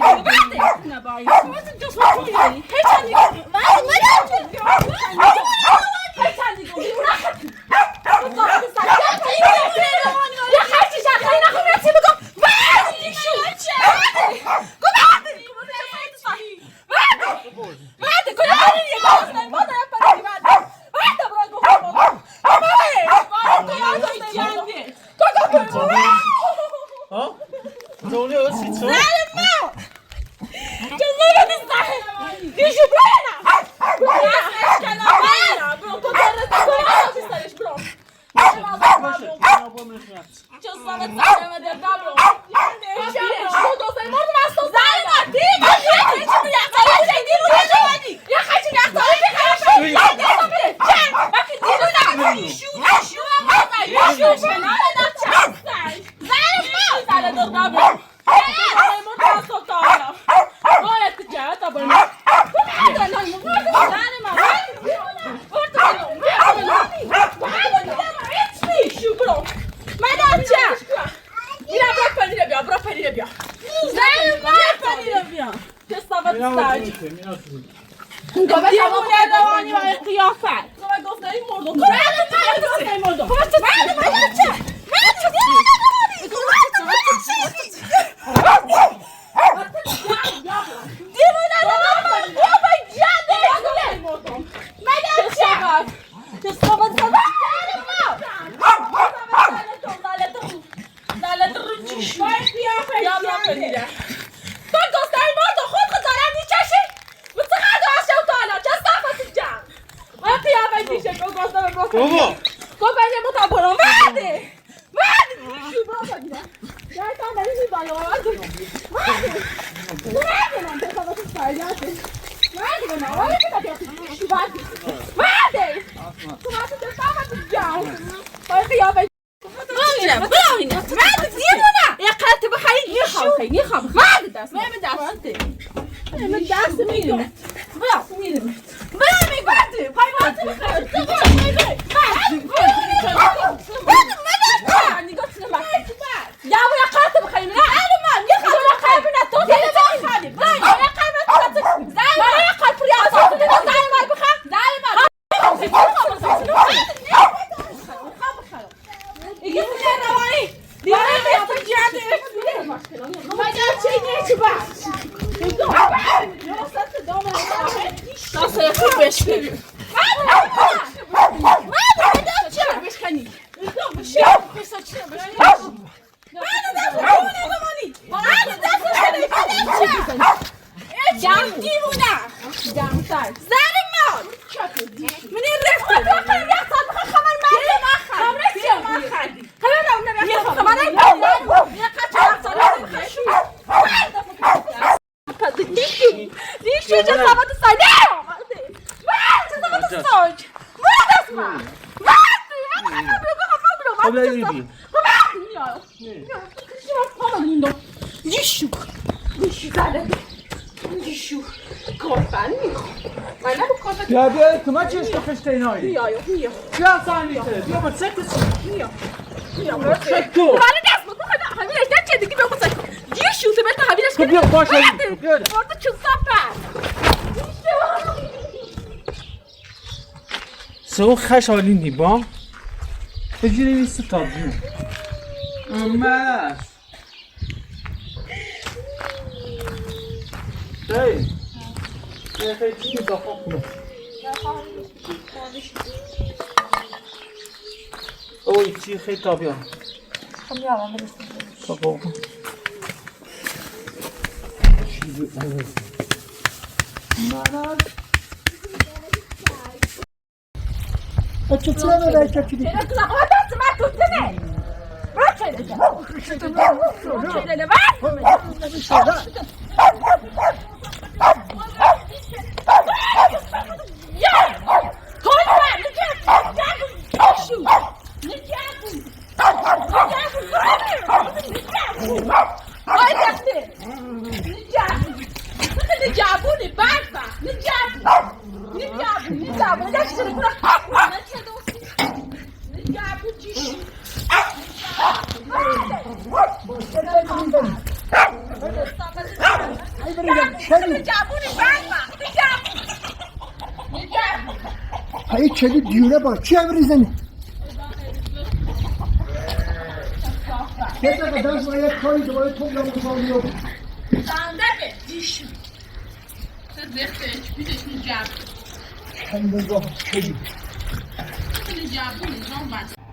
نه باید just what you need. Hey, Tandy. Ja, bia, tomaatje is toch geen nooit. Ja, joh, hier. Ja, zijn niet. Ja, maar zet het. Hier. Ja, maar Zet door. Waar is dat? Wat heb je dat je die wil zeggen? Die shoot met de habit. Kom hier, pas je. Wat het je sapa. Zo خشالین دی با بجوری نیست تابجو امش هی یه خیلی چی دفعه کنم اوی چی خیلی تابیا خب یا من برسیم تابا منم چطور داری چطوری؟ چرا تو نخواهد دست من تو زنه؟ من چه دیگه؟ من چه دیگه؟ Ay bırak kedi. Cabuni bakma. Cabuni. Ay kedi düğüne bak. Çevirizini. Ne kadar sonra koydu. Öyle toplamış oluyor. Sağında bir dişim. Sen bekle. Bir de şimdi cabuni. Sen de yok kedi. Şimdi cabuni. Zon bak.